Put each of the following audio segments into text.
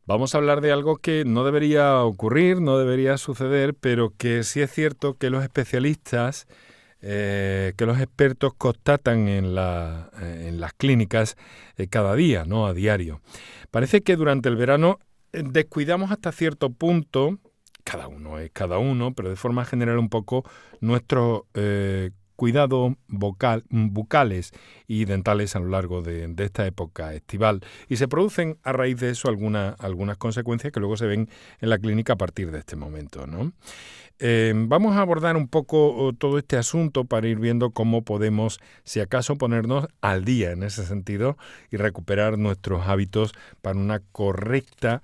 Vamos a hablar de algo que no debería ocurrir, no debería suceder, pero que sí es cierto que los especialistas, que los expertos constatan en las clínicas cada día, ¿no? A diario. Parece que durante el verano descuidamos hasta cierto punto, cada uno es cada uno, pero de forma general un poco, nuestros cuidados bucales y dentales a lo largo de esta época estival. Y se producen a raíz de eso algunas consecuencias que luego se ven en la clínica a partir de este momento, ¿no? Vamos a abordar un poco todo este asunto para ir viendo cómo podemos, si acaso, ponernos al día en ese sentido y recuperar nuestros hábitos para una correcta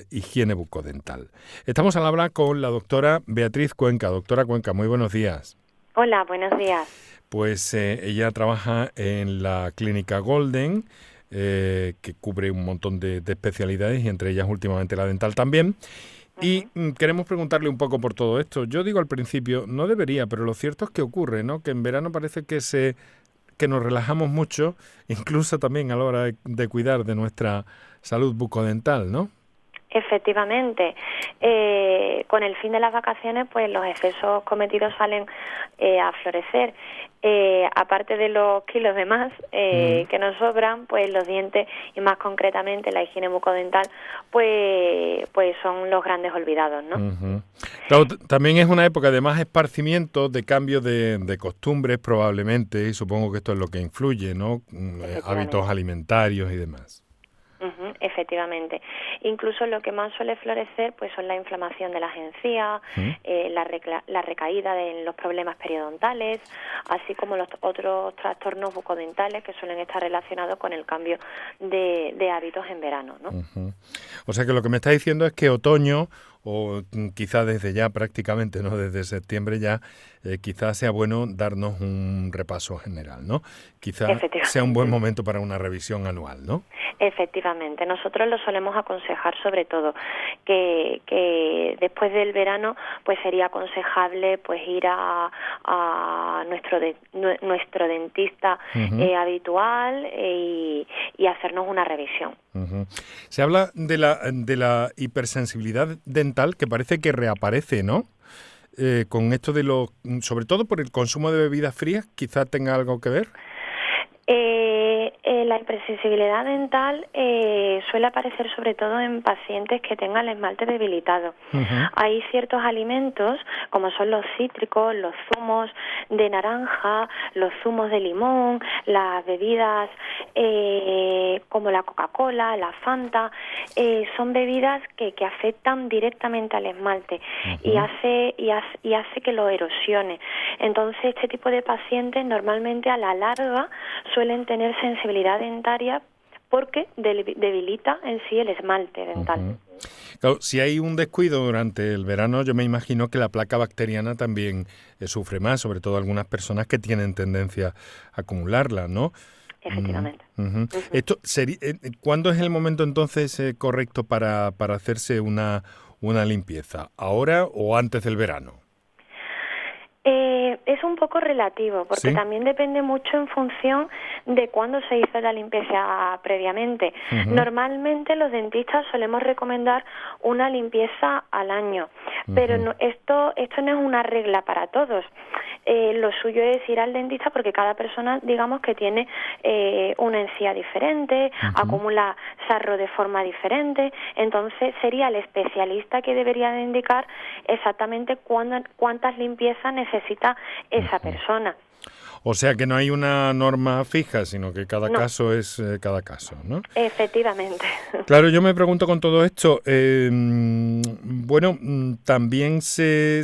higiene bucodental. Estamos al habla con la doctora Beatriz Cuenca. Doctora Cuenca, muy buenos días. Hola, buenos días. Pues ella trabaja en la clínica Golden, que cubre un montón de especialidades y entre ellas últimamente la dental también. Y queremos preguntarle un poco por todo esto. Yo digo al principio, no debería, pero lo cierto es que ocurre, ¿no? Que en verano parece que nos relajamos mucho, incluso también a la hora de cuidar de nuestra salud bucodental, ¿no? Efectivamente, con el fin de las vacaciones, pues los excesos cometidos salen a florecer. Aparte de los kilos de más que nos sobran, pues los dientes y más concretamente la higiene bucodental, pues son los grandes olvidados, ¿no? Uh-huh. Claro, también es una época de más esparcimiento, de cambio de costumbres probablemente, y supongo que esto es lo que influye, ¿no? Hábitos alimentarios y demás. Efectivamente. Incluso lo que más suele florecer pues son la inflamación de las encías, la recaída de los problemas periodontales, así como los otros trastornos bucodentales que suelen estar relacionados con el cambio de hábitos en verano, ¿no? Uh-huh. O sea que lo que me está diciendo es que otoño, o quizá desde ya prácticamente, ¿no? Desde septiembre ya, quizás sea bueno darnos un repaso general, ¿no? Quizá sea un buen momento para una revisión anual, ¿no? Efectivamente, nosotros lo solemos aconsejar sobre todo que después del verano pues sería aconsejable pues ir a nuestro dentista habitual y hacernos una revisión. Uh-huh. Se habla de la hipersensibilidad dental que parece que reaparece, ¿no? Con esto sobre todo por el consumo de bebidas frías, quizá tenga algo que ver. La hipersensibilidad dental suele aparecer sobre todo en pacientes que tengan el esmalte debilitado. Hay ciertos alimentos, como son los cítricos, los zumos de naranja, los zumos de limón, las bebidas como la Coca-Cola, la Fanta, son bebidas que afectan directamente al esmalte y hace que lo erosione. Entonces, este tipo de pacientes normalmente a la larga suelen tener sensibilidad dentaria porque debilita en sí el esmalte dental. Claro, si hay un descuido durante el verano, yo me imagino que la placa bacteriana también sufre más, sobre todo algunas personas que tienen tendencia a acumularla, ¿no? Efectivamente. Esto ¿cuándo es el momento entonces correcto para hacerse una limpieza? ¿Ahora o antes del verano? Es un poco relativo, porque también depende mucho en función de cuándo se hizo la limpieza previamente. Normalmente los dentistas solemos recomendar una limpieza al año, pero esto no es una regla para todos. Lo suyo es ir al dentista porque cada persona, digamos, que tiene una encía diferente, acumula sarro de forma diferente, entonces sería el especialista que debería de indicar exactamente cuántas limpiezas necesita esa persona. O sea que no hay una norma fija, sino que cada caso es cada caso, ¿no? Efectivamente. Claro, yo me pregunto con todo esto, también se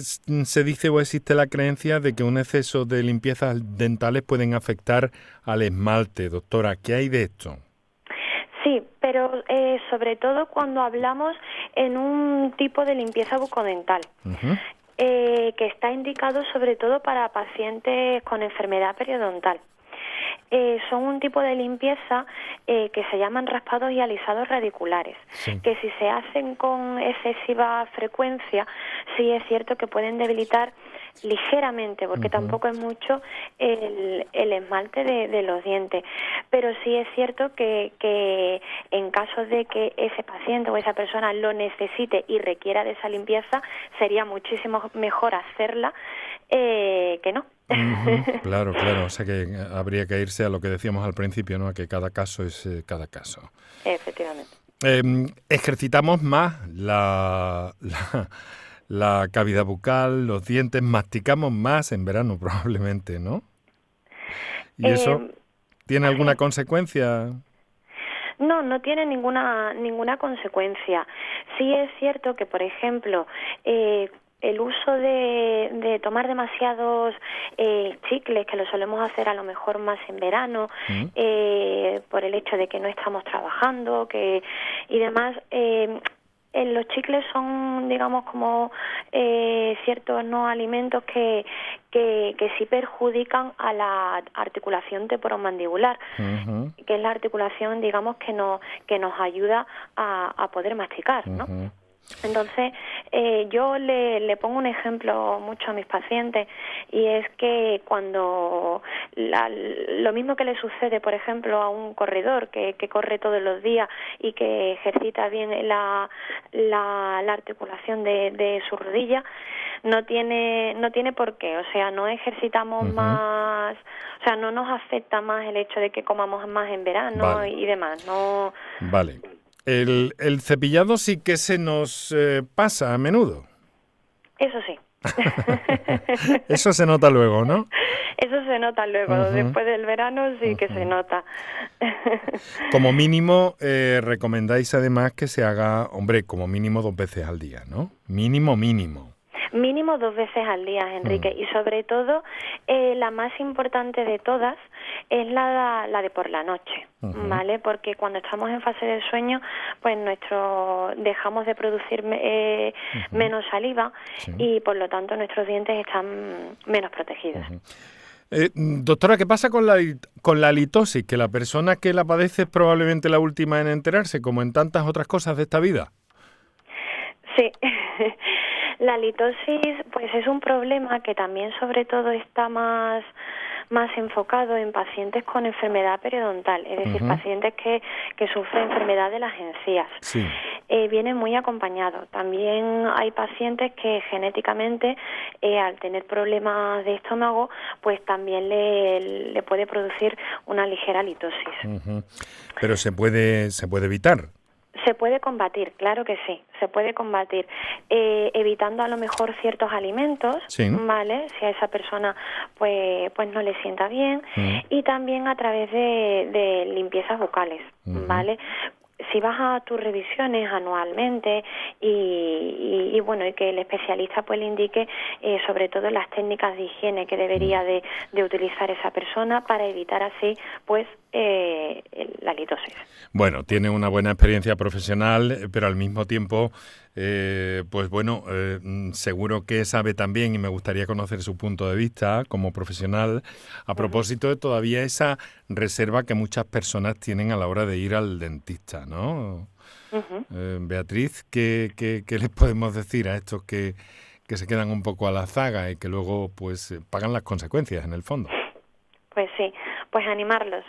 dice o existe la creencia de que un exceso de limpiezas dentales pueden afectar al esmalte. Doctora, ¿qué hay de esto? Sí, pero sobre todo cuando hablamos en un tipo de limpieza bucodental. Que está indicado sobre todo para pacientes con enfermedad periodontal. Son un tipo de limpieza que se llaman raspados y alisados radiculares, que si se hacen con excesiva frecuencia, sí es cierto que pueden debilitar ligeramente, porque tampoco es mucho el esmalte de los dientes. Pero sí es cierto que en caso de que ese paciente o esa persona lo necesite y requiera de esa limpieza, sería muchísimo mejor hacerla que no. Claro, claro. O sea que habría que irse a lo que decíamos al principio, ¿no? A que cada caso es cada caso. Efectivamente. Ejercitamos más la cavidad bucal, los dientes, masticamos más en verano probablemente, ¿no? ¿Y eso tiene alguna consecuencia? No, no tiene ninguna consecuencia. Sí es cierto que, por ejemplo, el uso de tomar demasiados chicles, que lo solemos hacer a lo mejor más en verano, por el hecho de que no estamos trabajando y demás, los chicles son, digamos, como ciertos no alimentos que sí perjudican a la articulación temporomandibular, que es la articulación, digamos, que nos ayuda a poder masticar, ¿no? Entonces, yo le pongo un ejemplo mucho a mis pacientes, y es que cuando lo mismo que le sucede, por ejemplo, a un corredor que corre todos los días y que ejercita bien la articulación de su rodilla, no tiene por qué, o sea, no ejercitamos más, o sea, no nos afecta más el hecho de que comamos más en verano y demás, no. Vale. El cepillado sí que se nos pasa a menudo. Eso sí. Eso se nota luego, ¿no? Eso se nota luego, después del verano sí que se nota. Como mínimo, recomendáis además que se haga, hombre, como mínimo 2 veces al día, ¿no? Mínimo. Mínimo 2 veces al día, Enrique, y sobre todo la más importante de todas es la de por la noche, ¿vale? Porque cuando estamos en fase de sueño, pues dejamos de producir menos saliva y por lo tanto nuestros dientes están menos protegidos. Doctora, ¿qué pasa con la halitosis? Que la persona que la padece es probablemente la última en enterarse, como en tantas otras cosas de esta vida. Sí. La halitosis, pues es un problema que también sobre todo está más enfocado en pacientes con enfermedad periodontal, es decir, pacientes que sufren enfermedad de las encías. Sí. Viene muy acompañado. También hay pacientes que genéticamente, al tener problemas de estómago, pues también le puede producir una ligera halitosis. Pero se puede evitar. Se puede combatir, claro que sí, se puede combatir, evitando a lo mejor ciertos alimentos, ¿vale? Si a esa persona pues no le sienta bien, y también a través de limpiezas bucales, ¿vale? Si vas a tus revisiones anualmente y bueno, y que el especialista pues le indique sobre todo las técnicas de higiene que debería de utilizar esa persona para evitar así pues la halitosis. Bueno, tiene una buena experiencia profesional, pero al mismo tiempo, pues bueno, seguro que sabe también, y me gustaría conocer su punto de vista como profesional, a propósito de todavía esa reserva que muchas personas tienen a la hora de ir al dentista, ¿no? Beatriz, ¿qué les podemos decir a estos que se quedan un poco a la zaga y que luego pues pagan las consecuencias en el fondo? Pues sí, pues animarlos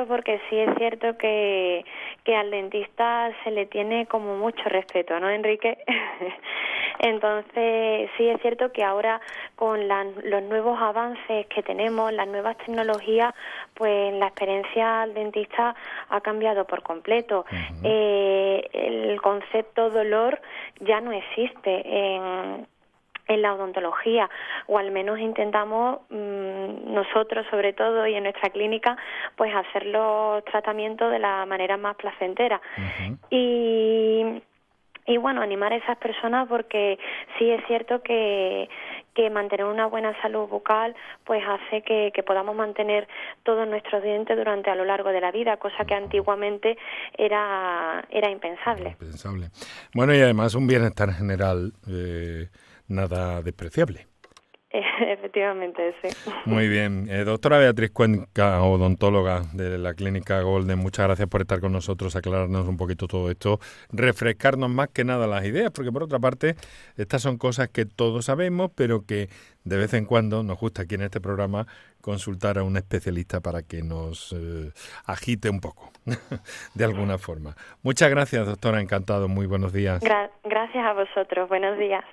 porque sí es cierto que al dentista se le tiene como mucho respeto, ¿no, Enrique? Entonces sí es cierto que ahora con los nuevos avances que tenemos, las nuevas tecnologías, pues la experiencia al dentista ha cambiado por completo. El concepto dolor ya no existe en la odontología, o al menos intentamos nosotros sobre todo y en nuestra clínica pues hacer los tratamientos de la manera más placentera y bueno, animar a esas personas porque sí es cierto que mantener una buena salud bucal pues hace que podamos mantener todos nuestros dientes a lo largo de la vida, cosa que antiguamente era impensable. Bueno, y además un bienestar general nada despreciable. Efectivamente, sí. Muy bien. Doctora Beatriz Cuenca, odontóloga de la Clínica Golden, muchas gracias por estar con nosotros, aclararnos un poquito todo esto, refrescarnos más que nada las ideas, porque por otra parte, estas son cosas que todos sabemos, pero que de vez en cuando nos gusta aquí en este programa consultar a un especialista para que nos agite un poco, de alguna forma. Muchas gracias, doctora, encantado, muy buenos días. Gracias a vosotros, buenos días.